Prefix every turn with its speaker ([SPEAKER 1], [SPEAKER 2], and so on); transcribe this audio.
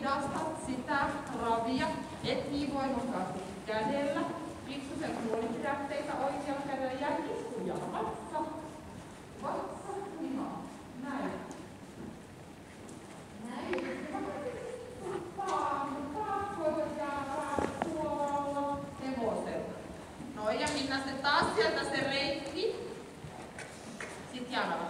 [SPEAKER 1] hidastat sitä ravia, et niin voimakkaasti kädellä. Pikkusen kuolipidätteitä oikealla kädellä ja istuja vatsa. Vatsa, ihan. Näin. Näin. No ja Minna se taas sieltä se reitti. Sitten jalalla.